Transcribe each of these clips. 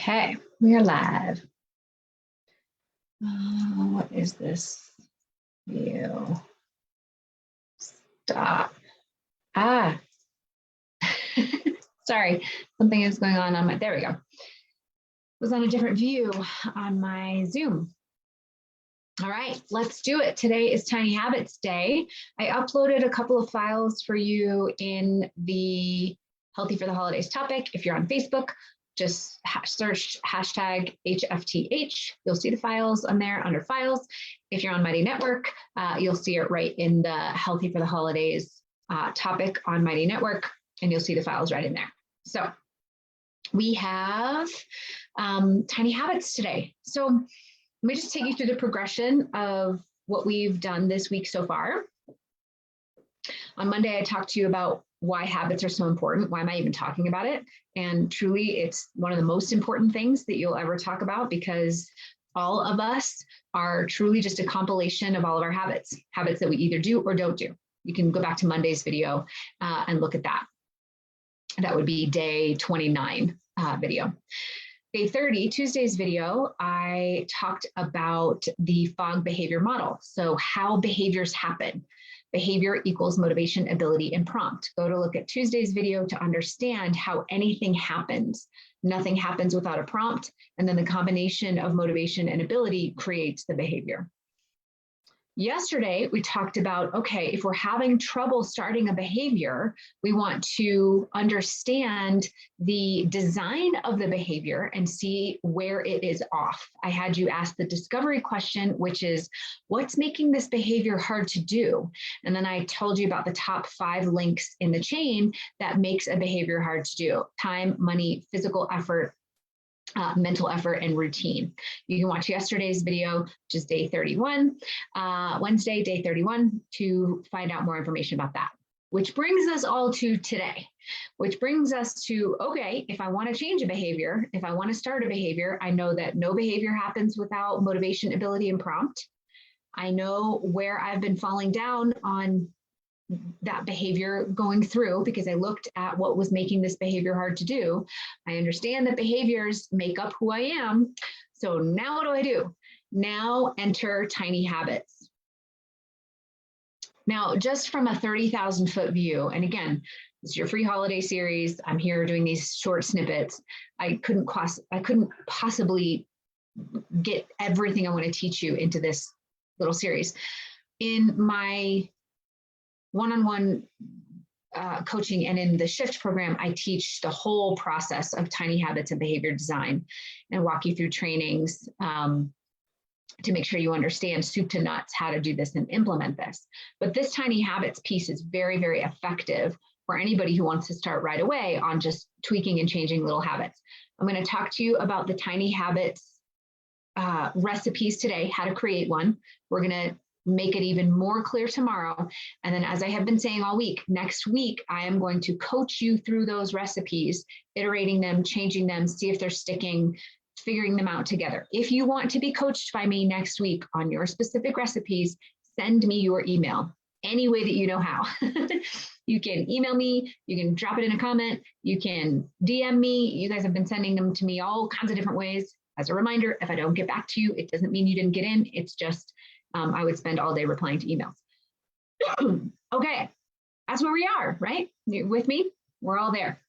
Okay, we are live. What is this view? Stop. Sorry, something is going on my, there we go. It was on a different view on my Zoom. All right, let's do it. Today is Tiny Habits Day. I uploaded a couple of files for you in the Healthy for the Holidays topic. If you're on Facebook, just search hashtag HFTH. You'll see the files on there under files. If you're on Mighty Network, you'll see it right in the Healthy for the Holidays topic on Mighty Network, and you'll see the files right in there. So we have tiny habits today. So let me just take you through the progression of what we've done this week so far. On Monday, I talked to you about why habits are so important. Why am I even talking about it? And truly, it's one of the most important things that you'll ever talk about, because all of us are truly just a compilation of all of our habits that we either do or don't do. You can go back to Monday's video and look at that. That would be day 29 video. Day 30, Tuesday's video, I talked about the FOG behavior model. So how behaviors happen. Behavior equals motivation, ability, and prompt. Go to look at Tuesday's video to understand how anything happens. Nothing happens without a prompt, and then the combination of motivation and ability creates the behavior. Yesterday, we talked about, okay, if we're having trouble starting a behavior, we want to understand the design of the behavior and see where it is off. I had you ask the discovery question, which is, what's making this behavior hard to do? And then I told you about the top 5 links in the chain that makes a behavior hard to do: time, money, physical effort, mental effort, and routine. You can watch yesterday's video, which is day 31, Wednesday, day 31, to find out more information about that. Which brings us all to today, which brings us to, okay, if I want to change a behavior, if I want to start a behavior, I know that no behavior happens without motivation, ability, and prompt. I know where I've been falling down on that behavior going through, because I looked at what was making this behavior hard to do. I understand that behaviors make up who I am. So now what do I do? Now enter tiny habits. Now, just from a 30,000 foot view, and again, this is your free holiday series. I'm here doing these short snippets. I couldn't possibly get everything I want to teach you into this little series. In my one-on-one coaching and in the Shift program, I teach the whole process of tiny habits and behavior design and walk you through trainings to make sure you understand soup to nuts how to do this and implement this. But this tiny habits piece is very, very effective for anybody who wants to start right away on just tweaking and changing little habits. I'm going to talk to you about the tiny habits recipes today, how to create one. We're going to make it even more clear tomorrow. And then, as I have been saying all week, next week, I am going to coach you through those recipes, iterating them, changing them, see if they're sticking, figuring them out together. If you want to be coached by me next week on your specific recipes, send me your email any way that you know how. You can email me, you can drop it in a comment, you can DM me. You guys have been sending them to me all kinds of different ways. As a reminder, if I don't get back to you, it doesn't mean you didn't get in. It's just I would spend all day replying to emails. Okay, that's where we are, right? You with me? We're all there.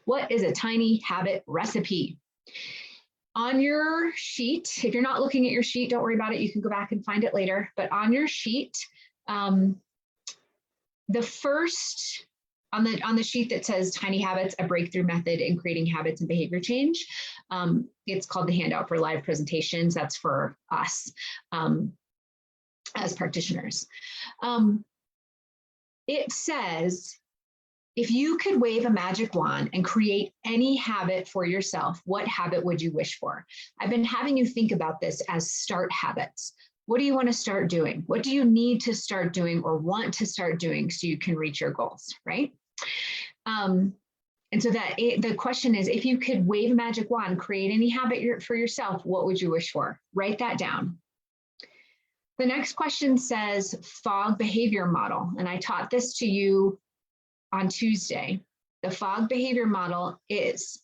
What is a tiny habit recipe? On your sheet, if you're not looking at your sheet, don't worry about it. You can go back and find it later. But on your sheet, the first, on the sheet that says Tiny Habits, a breakthrough method in creating habits and behavior change, it's called the handout for live presentations. That's for us as practitioners. It says, if you could wave a magic wand and create any habit for yourself, what habit would you wish for? I've been having you think about this as start habits. What do you want to start doing? What do you need to start doing or want to start doing so you can reach your goals, right? And so the question is, if you could wave a magic wand, create any habit for yourself, what would you wish for? Write that down. The next question says FOG behavior model. And I taught this to you on Tuesday. The FOG behavior model is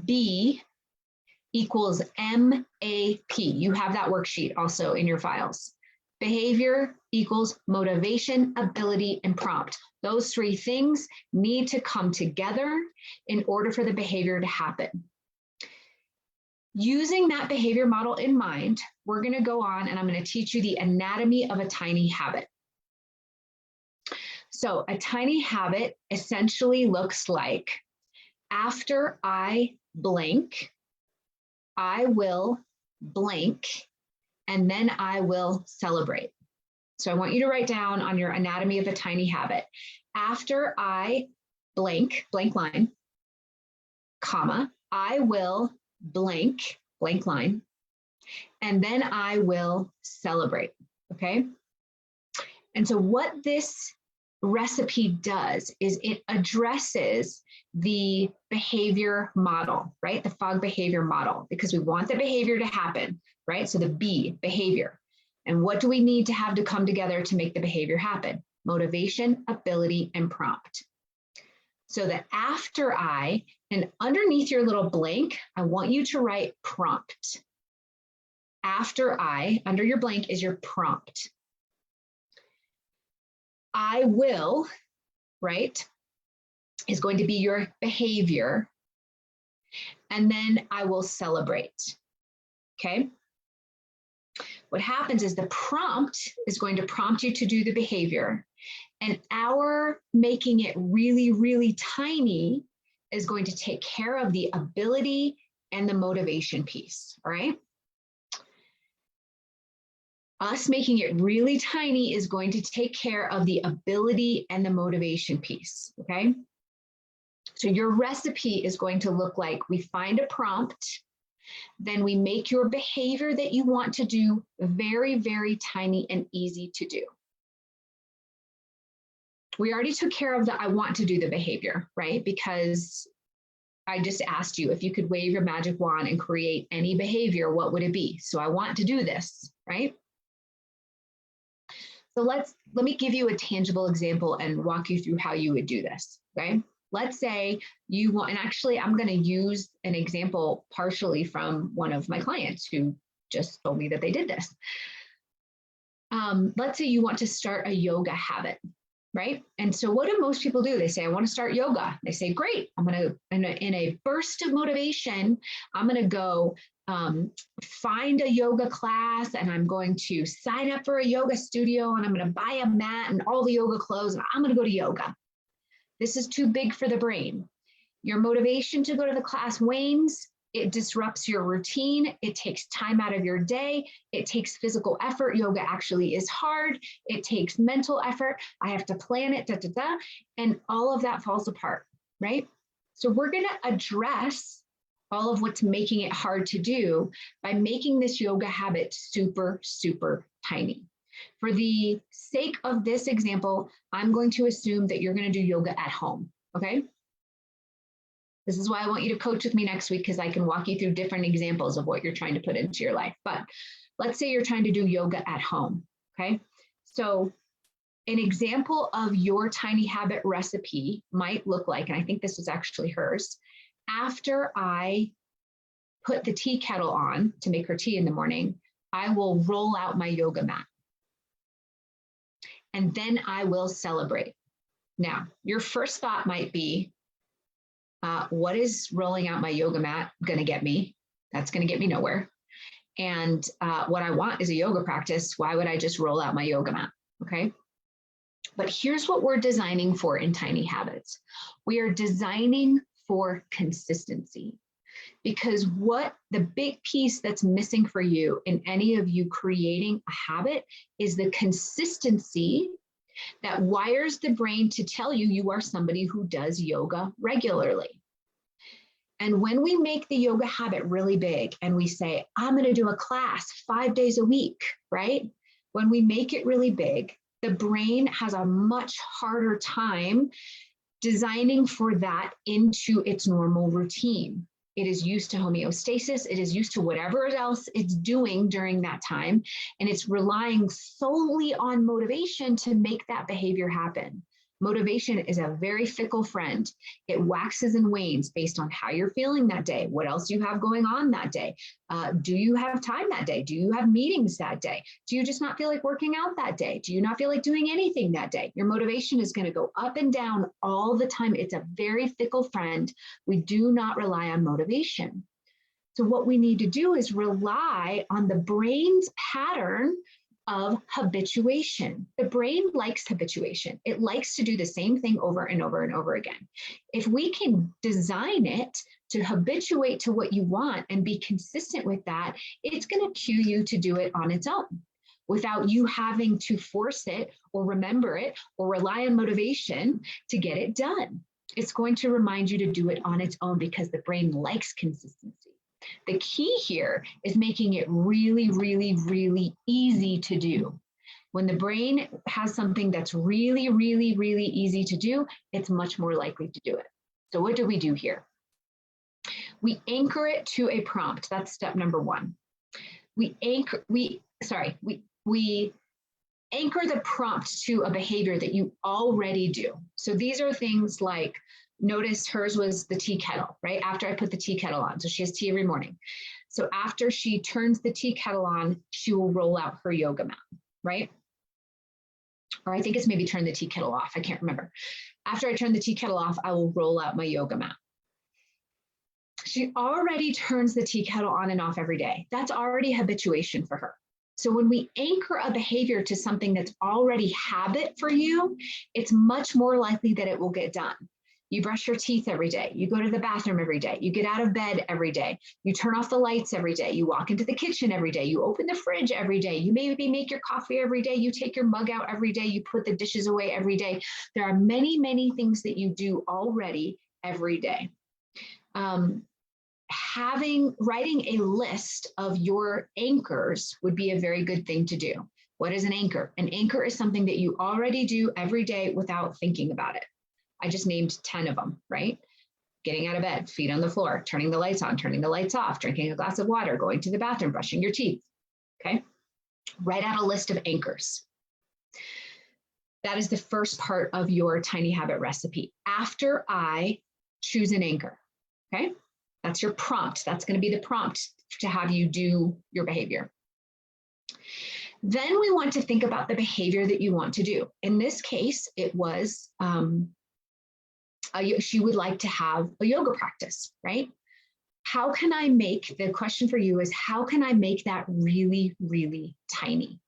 B equals MAP. You have that worksheet also in your files. Behavior equals motivation, ability, and prompt. Those three things need to come together in order for the behavior to happen. Using that behavior model in mind, we're going to go on and I'm going to teach you the anatomy of a tiny habit. So a tiny habit essentially looks like, after I blink, I will blink, and then I will celebrate. So I want you to write down on your anatomy of a tiny habit, after I blink, blank line, comma, I will blink, blank line, and then I will celebrate, okay? And so what this recipe does is it addresses the behavior model, right? The FOG behavior model, because we want the behavior to happen, right? So the B, behavior. And what do we need to have to come together to make the behavior happen? Motivation, ability, and prompt. So that after I, and underneath your little blank, I want you to write prompt. After I, under your blank is your prompt. I will, right, is going to be your behavior. And then I will celebrate, okay? What happens is the prompt is going to prompt you to do the behavior, and our making it really, really tiny is going to take care of the ability and the motivation piece, all right? Us making it really tiny is going to take care of the ability and the motivation piece, okay? So your recipe is going to look like, we find a prompt, then we make your behavior that you want to do very, very tiny and easy to do. We already took care of the I want to do the behavior, right? Because I just asked you if you could wave your magic wand and create any behavior, what would it be? So I want to do this, right? So let me give you a tangible example and walk you through how you would do this, okay? Let's say you want, and actually I'm going to use an example partially from one of my clients who just told me that they did this. Let's say you want to start a yoga habit, right? And so what do most people do? They say, I want to start yoga. They say, great, I'm going to, in a burst of motivation, I'm going to go find a yoga class, and I'm going to sign up for a yoga studio, and I'm going to buy a mat and all the yoga clothes, and I'm going to go to yoga. This is too big for the brain. Your motivation to go to the class wanes. It disrupts your routine. It takes time out of your day. It takes physical effort. Yoga actually is hard. It takes mental effort. I have to plan it, and all of that falls apart, right? So we're going to address all of what's making it hard to do by making this yoga habit super, super tiny. For the sake of this example, I'm going to assume that you're going to do yoga at home, okay? This is why I want you to coach with me next week, because I can walk you through different examples of what you're trying to put into your life. But let's say you're trying to do yoga at home, okay? So an example of your tiny habit recipe might look like, and I think this was actually hers, after I put the tea kettle on to make her tea in the morning, I will roll out my yoga mat. And then I will celebrate. Now, your first thought might be, what is rolling out my yoga mat going to get me? That's going to get me nowhere. And what I want is a yoga practice. Why would I just roll out my yoga mat? Okay. But here's what we're designing for in Tiny Habits. We are designing for consistency, because what the big piece that's missing for you in any of you creating a habit is the consistency that wires the brain to tell you you are somebody who does yoga regularly. And when we make the yoga habit really big and we say, I'm going to do a class 5 days a week, right? When we make it really big, the brain has a much harder time designing for that into its normal routine. It is used to homeostasis. It is used to whatever else it's doing during that time. And it's relying solely on motivation to make that behavior happen. Motivation is a very fickle friend. It waxes and wanes based on how you're feeling that day. What else do you have going on that day? Do you have time that day? Do you have meetings that day? Do you just not feel like working out that day? Do you not feel like doing anything that day? Your motivation is going to go up and down all the time. It's a very fickle friend. We do not rely on motivation. So what we need to do is rely on the brain's pattern of habituation. The brain likes habituation. It likes to do the same thing over and over and over again. If we can design it to habituate to what you want and be consistent with that, it's going to cue you to do it on its own without you having to force it or remember it or rely on motivation to get it done. It's going to remind you to do it on its own because the brain likes consistency. The key here is making it really, really, really easy to do. When the brain has something that's really, really, really easy to do, it's much more likely to do it. So what do we do here? We anchor it to a prompt. That's step number one. We anchor the prompt to a behavior that you already do. So these are things like, notice hers was the tea kettle, right? After I put the tea kettle on. So she has tea every morning. So after she turns the tea kettle on, she will roll out her yoga mat, right? Or I think it's maybe turn the tea kettle off. I can't remember. After I turn the tea kettle off, I will roll out my yoga mat. She already turns the tea kettle on and off every day. That's already habituation for her. So when we anchor a behavior to something that's already habit for you, it's much more likely that it will get done. You brush your teeth every day. You go to the bathroom every day. You get out of bed every day. You turn off the lights every day. You walk into the kitchen every day. You open the fridge every day. You maybe make your coffee every day. You take your mug out every day. You put the dishes away every day. There are many, many things that you do already every day. Writing a list of your anchors would be a very good thing to do. What is an anchor? An anchor is something that you already do every day without thinking about it. I just named 10 of them, right? Getting out of bed, feet on the floor, turning the lights on, turning the lights off, drinking a glass of water, going to the bathroom, brushing your teeth, okay? Write out a list of anchors. That is the first part of your tiny habit recipe. After I choose an anchor, okay? That's your prompt. That's going to be the prompt to have you do your behavior. Then we want to think about the behavior that you want to do. In this case, it was, she would like to have a yoga practice, right? How can I make, the question for you is, how can I make that really, really tiny?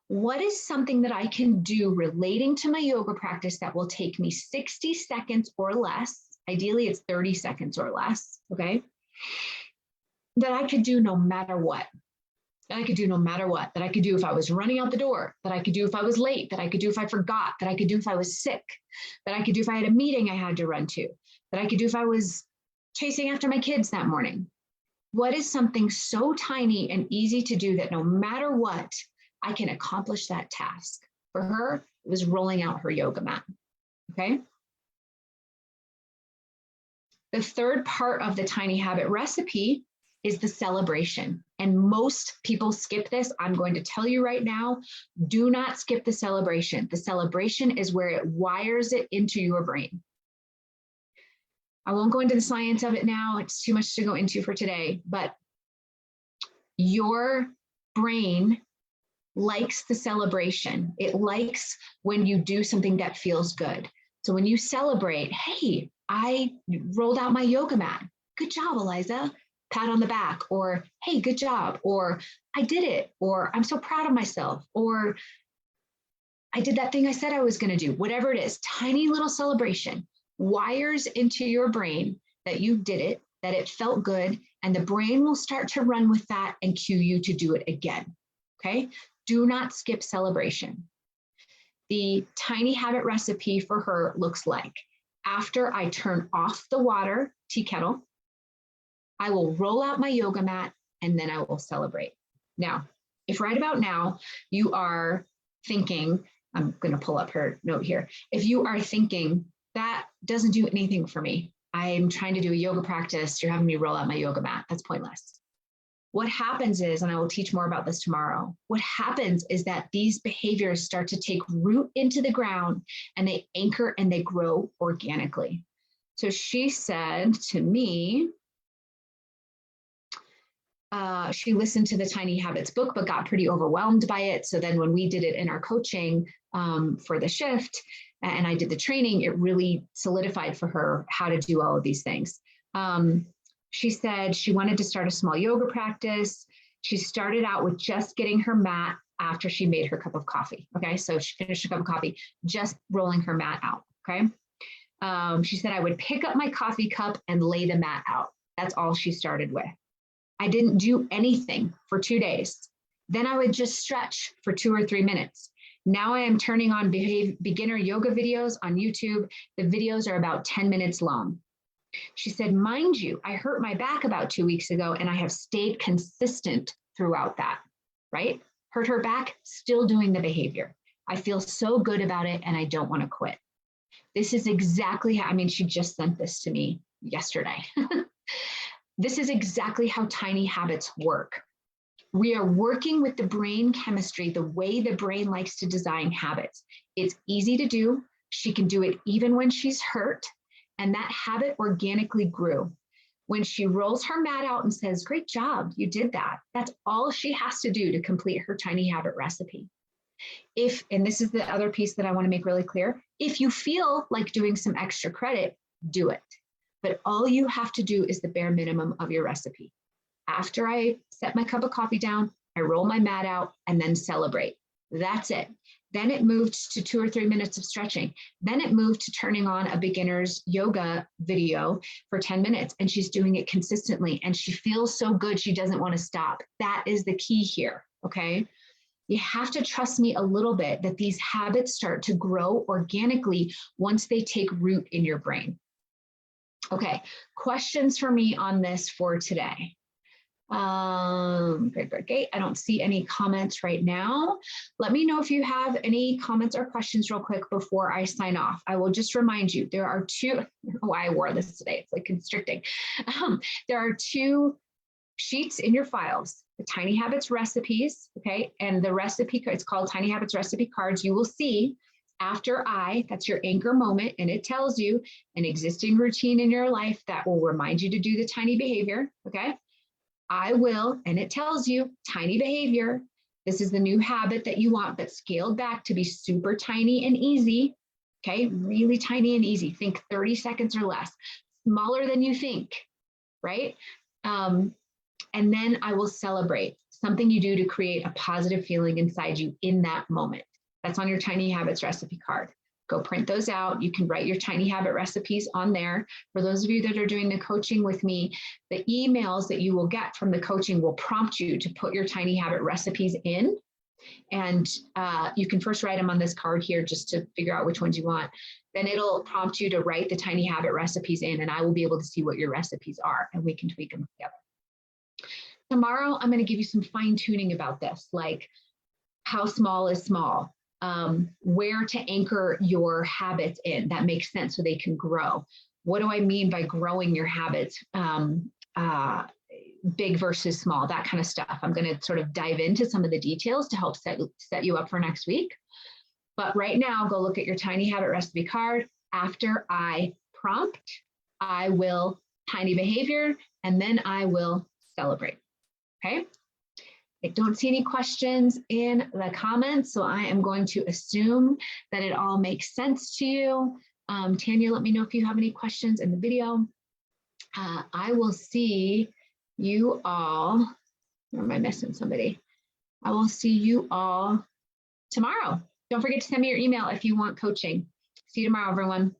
What is something that I can do relating to my yoga practice that will take me 60 seconds or less? Ideally, it's 30 seconds or less, okay? That I could do no matter what. That I could do no matter what. That I could do if I was running out the door. That I could do if I was late. That I could do if I forgot. That I could do if I was sick. That I could do if I had a meeting I had to run to. That I could do if I was chasing after my kids that morning. What is something so tiny and easy to do that no matter what, I can accomplish that task? For her, it was rolling out her yoga mat, okay? The third part of the tiny habit recipe is the celebration. And most people skip this. I'm going to tell you right now, do not skip the celebration. The celebration is where it wires it into your brain. I won't go into the science of it now. It's too much to go into for today, but your brain likes the celebration. It likes when you do something that feels good. So when you celebrate, hey, I rolled out my yoga mat. Good job, Eliza. Pat on the back, or hey, good job, or I did it, or I'm so proud of myself, or I did that thing I said I was going to do. Whatever it is, tiny little celebration wires into your brain that you did it, that it felt good, and the brain will start to run with that and cue you to do it again. Okay? Do not skip celebration. The tiny habit recipe for her looks like, after I turn off the water tea kettle, I will roll out my yoga mat and then I will celebrate. Now, if right about now you are thinking, I'm going to pull up her note here. If you are thinking, that doesn't do anything for me. I'm trying to do a yoga practice. You're having me roll out my yoga mat. That's pointless. what happens is, and I will teach more about this tomorrow, what happens is that these behaviors start to take root into the ground and they anchor and they grow organically. So she said to me, she listened to the Tiny Habits book, but got pretty overwhelmed by it. So then when we did it in our coaching for the shift, and I did the training, it really solidified for her how to do all of these things. She said she wanted to start a small yoga practice. She started out with just getting her mat after she made her cup of coffee. Okay, so she finished her cup of coffee, just rolling her mat out. Okay. She said, I would pick up my coffee cup and lay the mat out. That's all she started with. I didn't do anything for 2 days. Then I would just stretch for 2 or 3 minutes. Now I am turning on beginner yoga videos on YouTube. The videos are about 10 minutes long. She said, mind you, I hurt my back about 2 weeks ago and I have stayed consistent throughout that, right? Hurt her back, still doing the behavior. I feel so good about it and I don't want to quit. This is exactly how, I mean, she just sent this to me yesterday. This is exactly how tiny habits work. We are working with the brain chemistry, the way the brain likes to design habits. It's easy to do. She can do it even when she's hurt. And that habit organically grew. When she rolls her mat out and says, great job, you did that. That's all she has to do to complete her tiny habit recipe. If, and this is the other piece that I want to make really clear, if you feel like doing some extra credit, do it. But all you have to do is the bare minimum of your recipe. After I set my cup of coffee down, I roll my mat out and then celebrate. That's it. Then it moved to 2 or 3 minutes of stretching. Then it moved to turning on a beginner's yoga video for 10 minutes. And she's doing it consistently. And she feels so good, she doesn't want to stop. That is the key here, okay? You have to trust me a little bit that these habits start to grow organically once they take root in your brain. Okay, questions for me on this for today? Great. I don't see any comments right now. Let me know if you have any comments or questions real quick before I sign off. I will just remind you, there are two, I don't know why I wore this today, it's like constricting. There are 2 sheets in your files, the Tiny Habits recipes, okay? And the recipe, it's called Tiny Habits recipe cards. You will see after that's your anchor moment, and it tells you an existing routine in your life that will remind you to do the tiny behavior, okay? I will, and it tells you tiny behavior. This is the new habit that you want, but scaled back to be super tiny and easy, okay? Really tiny and easy. Think 30 seconds or less, smaller than you think, right? And then I will celebrate something you do to create a positive feeling inside you in that moment. That's on your Tiny Habits recipe card. Go print those out. You can write your tiny habit recipes on there. For those of you that are doing the coaching with me, the emails that you will get from the coaching will prompt you to put your tiny habit recipes in. And you can first write them on this card here just to figure out which ones you want. Then it'll prompt you to write the tiny habit recipes in, and I will be able to see what your recipes are, and we can tweak them together. Tomorrow, I'm going to give you some fine tuning about this, like how small is small. Where to anchor your habits in that makes sense so they can grow. What do I mean by growing your habits? Big versus small, that kind of stuff. I'm going to sort of dive into some of the details to help set you up for next week. But right now, go look at your tiny habit recipe card. After I prompt, I will tiny behavior, and then I will celebrate. Okay. I don't see any questions in the comments, so I am going to assume that it all makes sense to you. Tanya, let me know if you have any questions in the video. I will see you all, or am I missing somebody? I will see you all tomorrow. Don't forget to send me your email if you want coaching. See you tomorrow, everyone.